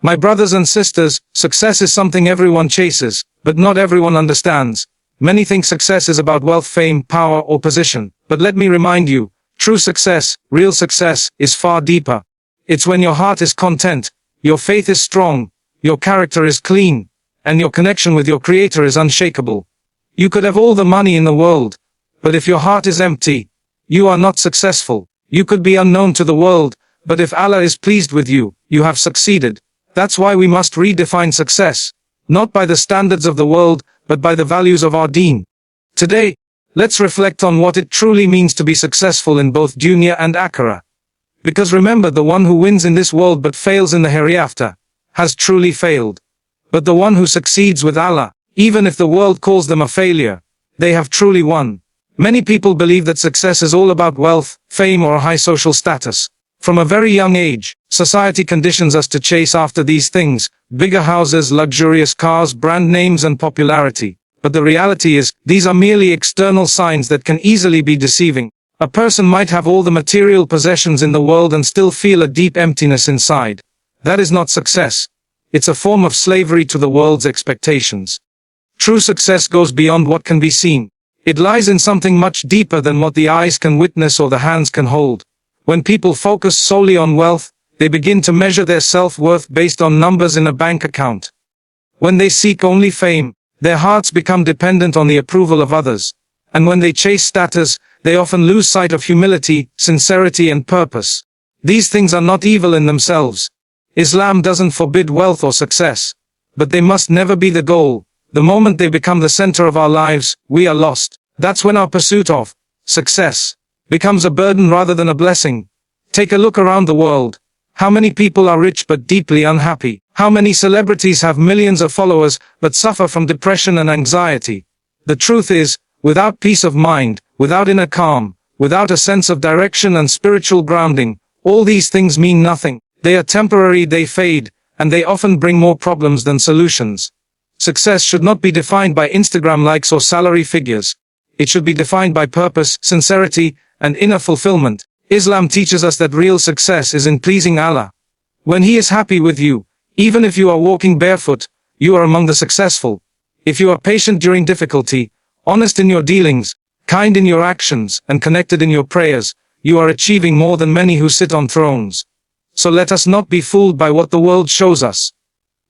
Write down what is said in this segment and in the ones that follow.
My brothers and sisters, success is something everyone chases, but not everyone understands. Many think success is about wealth, fame, power, or position. But let me remind you, true success, real success, is far deeper. It's when your heart is content, your faith is strong, your character is clean, and your connection with your Creator is unshakable. You could have all the money in the world, but if your heart is empty, you are not successful. You could be unknown to the world, but if Allah is pleased with you, you have succeeded. That's why we must redefine success, not by the standards of the world, but by the values of our deen. Today, let's reflect on what it truly means to be successful in both dunya and akhirah. Because remember, the one who wins in this world but fails in the hereafter, has truly failed. But the one who succeeds with Allah, even if the world calls them a failure, they have truly won. Many people believe that success is all about wealth, fame, or a high social status. From a very young age, society conditions us to chase after these things: bigger houses, luxurious cars, brand names, and popularity. But the reality is, these are merely external signs that can easily be deceiving. A person might have all the material possessions in the world and still feel a deep emptiness inside. That is not success. It's a form of slavery to the world's expectations. True success goes beyond what can be seen. It lies in something much deeper than what the eyes can witness or the hands can hold. When people focus solely on wealth, they begin to measure their self-worth based on numbers in a bank account. When they seek only fame, their hearts become dependent on the approval of others. And when they chase status, they often lose sight of humility, sincerity, and purpose. These things are not evil in themselves. Islam doesn't forbid wealth or success, but they must never be the goal. The moment they become the center of our lives, we are lost. That's when our pursuit of success becomes a burden rather than a blessing. Take a look around the world. How many people are rich but deeply unhappy? How many celebrities have millions of followers but suffer from depression and anxiety? The truth is, without peace of mind, without inner calm, without a sense of direction and spiritual grounding, all these things mean nothing. They are temporary, they fade, and they often bring more problems than solutions. Success should not be defined by Instagram likes or salary figures. It should be defined by purpose, sincerity, and inner fulfillment. Islam teaches us that real success is in pleasing Allah. When He is happy with you, even if you are walking barefoot, you are among the successful. If you are patient during difficulty, honest in your dealings, kind in your actions, and connected in your prayers, you are achieving more than many who sit on thrones. So let us not be fooled by what the world shows us.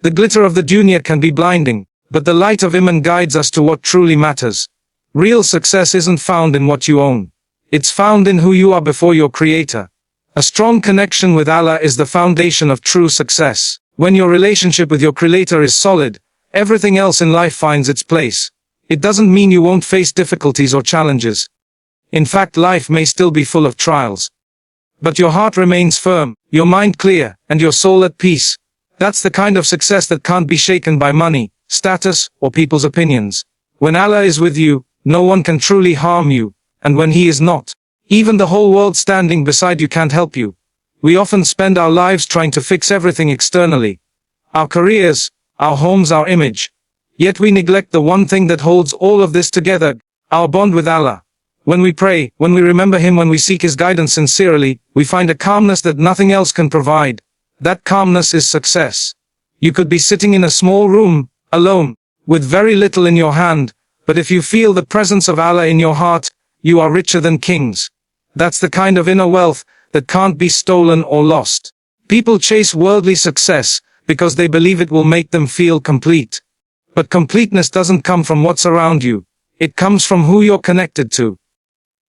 The glitter of the dunya can be blinding, but the light of Iman guides us to what truly matters. Real success isn't found in what you own. It's found in who you are before your Creator. A strong connection with Allah is the foundation of true success. When your relationship with your Creator is solid, everything else in life finds its place. It doesn't mean you won't face difficulties or challenges. In fact, life may still be full of trials. But your heart remains firm, your mind clear, and your soul at peace. That's the kind of success that can't be shaken by money, status, or people's opinions. When Allah is with you, no one can truly harm you. And when He is not, even the whole world standing beside you can't help you. We often spend our lives trying to fix everything externally. Our careers, our homes, our image. Yet we neglect the one thing that holds all of this together, our bond with Allah. When we pray, when we remember Him, when we seek His guidance sincerely, we find a calmness that nothing else can provide. That calmness is success. You could be sitting in a small room, alone, with very little in your hand, but if you feel the presence of Allah in your heart, you are richer than kings. That's the kind of inner wealth that can't be stolen or lost. People chase worldly success because they believe it will make them feel complete. But completeness doesn't come from what's around you. It comes from who you're connected to.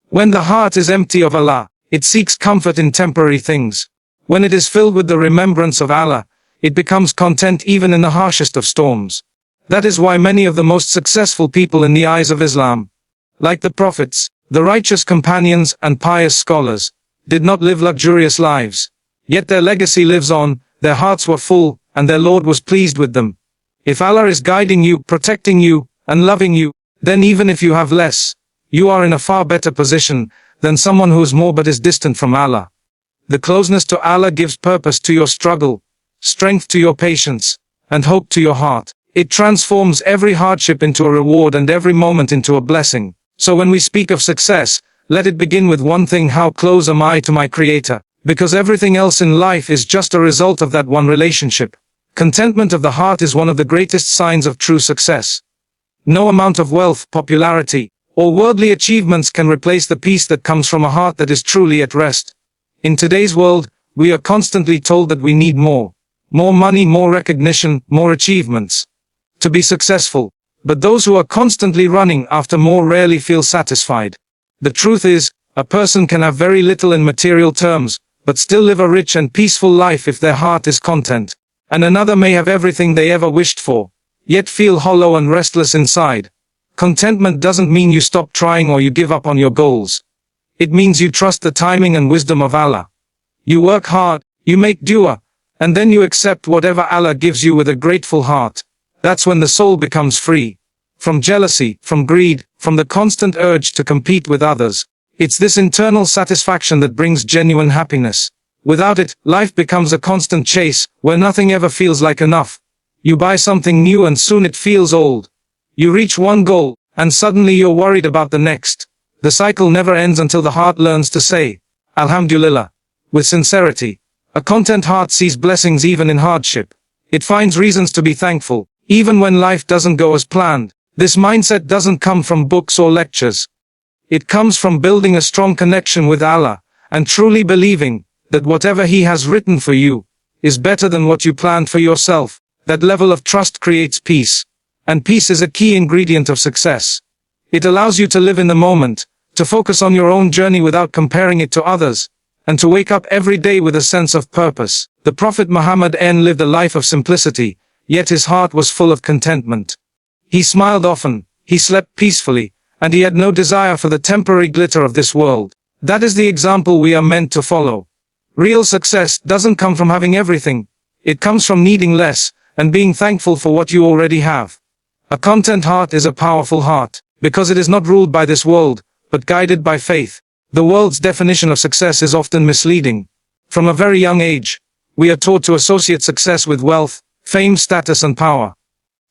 When the heart is empty of Allah, it seeks comfort in temporary things. When it is filled with the remembrance of Allah, it becomes content even in the harshest of storms. That is why many of the most successful people in the eyes of Islam, like the prophets, the righteous companions, and pious scholars, did not live luxurious lives. Yet their legacy lives on, their hearts were full, and their Lord was pleased with them. If Allah is guiding you, protecting you, and loving you, then even if you have less, you are in a far better position than someone who is more but is distant from Allah. The closeness to Allah gives purpose to your struggle, strength to your patience, and hope to your heart. It transforms every hardship into a reward and every moment into a blessing. So when we speak of success, let it begin with one thing: how close am I to my Creator? Because everything else in life is just a result of that one relationship. Contentment of the heart is one of the greatest signs of true success. No amount of wealth, popularity, or worldly achievements can replace the peace that comes from a heart that is truly at rest. In today's world, we are constantly told that we need more. More money, more recognition, more achievements to be successful. But those who are constantly running after more rarely feel satisfied. The truth is, a person can have very little in material terms, but still live a rich and peaceful life if their heart is content. And another may have everything they ever wished for, yet feel hollow and restless inside. Contentment doesn't mean you stop trying or you give up on your goals. It means you trust the timing and wisdom of Allah. You work hard, you make dua, and then you accept whatever Allah gives you with a grateful heart. That's when the soul becomes free. From jealousy, from greed, from the constant urge to compete with others. It's this internal satisfaction that brings genuine happiness. Without it, life becomes a constant chase, where nothing ever feels like enough. You buy something new and soon it feels old. You reach one goal, and suddenly you're worried about the next. The cycle never ends until the heart learns to say, Alhamdulillah, with sincerity. A content heart sees blessings even in hardship. It finds reasons to be thankful, even when life doesn't go as planned. This mindset doesn't come from books or lectures. It comes from building a strong connection with Allah, and truly believing that whatever He has written for you is better than what you planned for yourself. That level of trust creates peace. And peace is a key ingredient of success. It allows you to live in the moment, to focus on your own journey without comparing it to others, and to wake up every day with a sense of purpose. The Prophet Muhammad lived a life of simplicity, yet his heart was full of contentment. He smiled often, he slept peacefully, and he had no desire for the temporary glitter of this world. That is the example we are meant to follow. Real success doesn't come from having everything. It comes from needing less, and being thankful for what you already have. A content heart is a powerful heart, because it is not ruled by this world, but guided by faith. The world's definition of success is often misleading. From a very young age, we are taught to associate success with wealth, fame, status and power.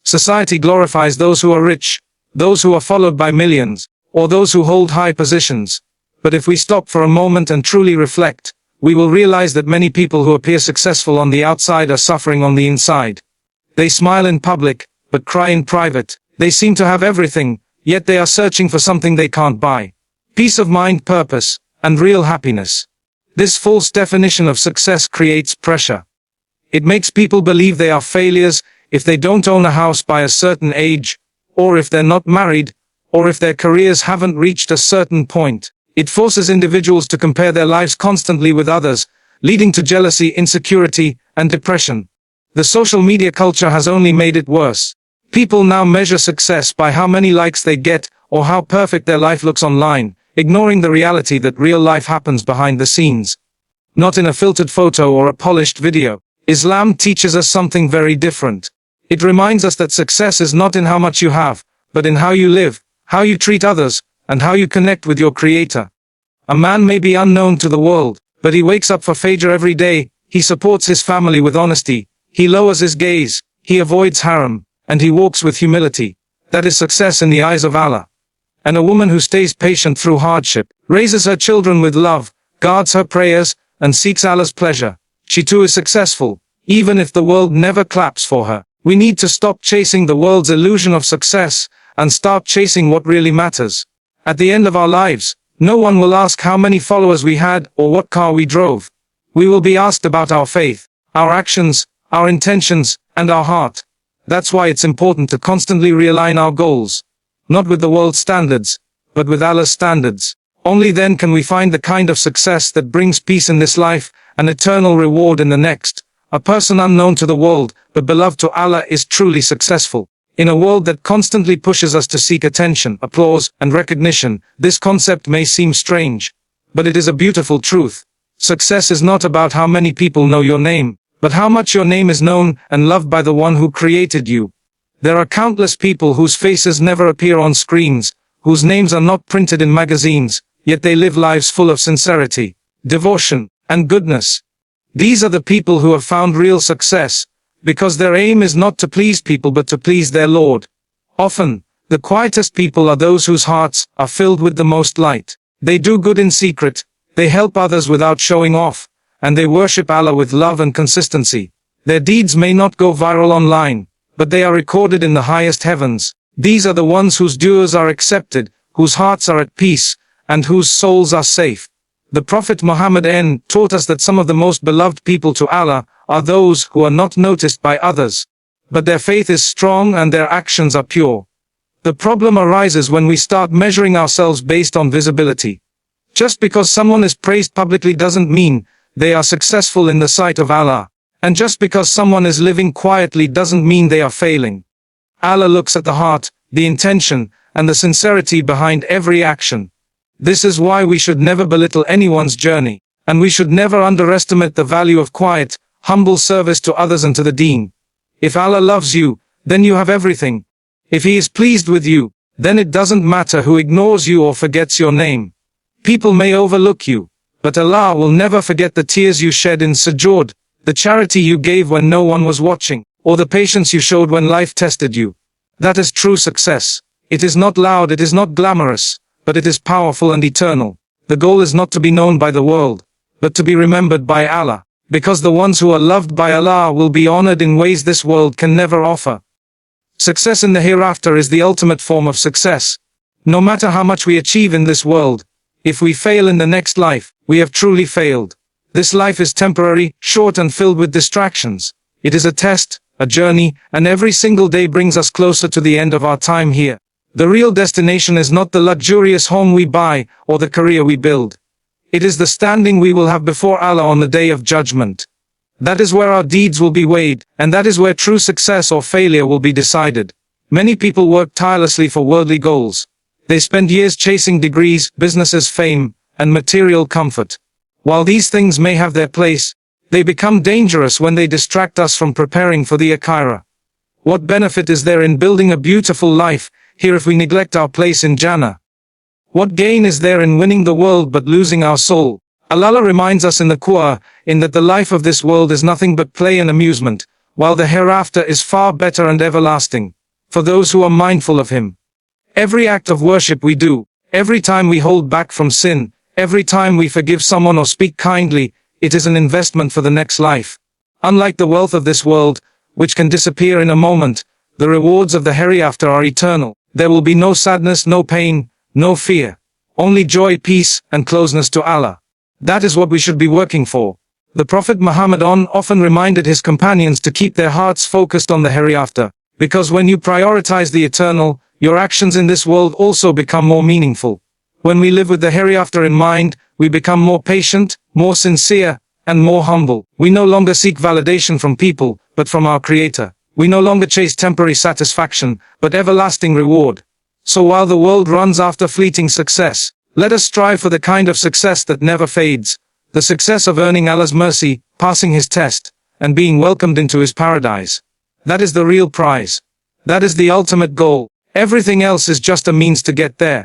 Society glorifies those who are rich, those who are followed by millions, or those who hold high positions. But if we stop for a moment and truly reflect, we will realize that many people who appear successful on the outside are suffering on the inside. They smile in public, but cry in private. They seem to have everything, yet they are searching for something they can't buy. Peace of mind, purpose, and real happiness. This false definition of success creates pressure. It makes people believe they are failures if they don't own a house by a certain age, or if they're not married, or if their careers haven't reached a certain point. It forces individuals to compare their lives constantly with others, leading to jealousy, insecurity, and depression. The social media culture has only made it worse. People now measure success by how many likes they get, or how perfect their life looks online, ignoring the reality that real life happens behind the scenes. Not in a filtered photo or a polished video. Islam teaches us something very different. It reminds us that success is not in how much you have, but in how you live, how you treat others, and how you connect with your Creator. A man may be unknown to the world, but he wakes up for Fajr every day, he supports his family with honesty, he lowers his gaze, he avoids haram, and he walks with humility. That is success in the eyes of Allah. And a woman who stays patient through hardship, raises her children with love, guards her prayers, and seeks Allah's pleasure. She too is successful, even if the world never claps for her. We need to stop chasing the world's illusion of success, and start chasing what really matters. At the end of our lives, no one will ask how many followers we had or what car we drove. We will be asked about our faith, our actions, our intentions, and our heart. That's why it's important to constantly realign our goals. Not with the world's standards, but with Allah's standards. Only then can we find the kind of success that brings peace in this life, and eternal reward in the next. A person unknown to the world, but beloved to Allah is truly successful. In a world that constantly pushes us to seek attention, applause, and recognition, this concept may seem strange. But it is a beautiful truth. Success is not about how many people know your name, but how much your name is known and loved by the one who created you. There are countless people whose faces never appear on screens, whose names are not printed in magazines, yet they live lives full of sincerity, devotion, and goodness. These are the people who have found real success, because their aim is not to please people but to please their Lord. Often, the quietest people are those whose hearts are filled with the most light. They do good in secret, they help others without showing off, and they worship Allah with love and consistency. Their deeds may not go viral online, but they are recorded in the highest heavens. These are the ones whose du'as are accepted, whose hearts are at peace, and whose souls are safe. The Prophet Muhammad taught us that some of the most beloved people to Allah are those who are not noticed by others, but their faith is strong and their actions are pure. The problem arises when we start measuring ourselves based on visibility. Just because someone is praised publicly doesn't mean they are successful in the sight of Allah. And just because someone is living quietly doesn't mean they are failing. Allah looks at the heart, the intention, and the sincerity behind every action. This is why we should never belittle anyone's journey, and we should never underestimate the value of quiet, humble service to others and to the deen. If Allah loves you, then you have everything. If He is pleased with you, then it doesn't matter who ignores you or forgets your name. People may overlook you, but Allah will never forget the tears you shed in sujood, the charity you gave when no one was watching, or the patience you showed when life tested you. That is true success. It is not loud, it is not glamorous, but it is powerful and eternal. The goal is not to be known by the world, but to be remembered by Allah, because the ones who are loved by Allah will be honored in ways this world can never offer. Success in the hereafter is the ultimate form of success. No matter how much we achieve in this world, if we fail in the next life, we have truly failed. This life is temporary, short and filled with distractions. It is a test, a journey, and every single day brings us closer to the end of our time here. The real destination is not the luxurious home we buy, or the career we build. It is the standing we will have before Allah on the day of judgment. That is where our deeds will be weighed, and that is where true success or failure will be decided. Many people work tirelessly for worldly goals. They spend years chasing degrees, businesses, fame, and material comfort. While these things may have their place, they become dangerous when they distract us from preparing for the akhirah. What benefit is there in building a beautiful life here if we neglect our place in Jannah? What gain is there in winning the world but losing our soul? Allah reminds us in the Quran that the life of this world is nothing but play and amusement, while the hereafter is far better and everlasting, for those who are mindful of Him. Every act of worship we do, every time we hold back from sin, every time we forgive someone or speak kindly, it is an investment for the next life. Unlike the wealth of this world, which can disappear in a moment, the rewards of the hereafter are eternal. There will be no sadness, no pain, no fear. Only joy, peace, and closeness to Allah. That is what we should be working for. The Prophet Muhammad often reminded his companions to keep their hearts focused on the hereafter, because when you prioritize the eternal, your actions in this world also become more meaningful. When we live with the hereafter in mind, we become more patient, more sincere, and more humble. We no longer seek validation from people, but from our Creator. We no longer chase temporary satisfaction, but everlasting reward. So while the world runs after fleeting success, let us strive for the kind of success that never fades, the success of earning Allah's mercy, passing His test, and being welcomed into His paradise. That is the real prize. That is the ultimate goal. Everything else is just a means to get there.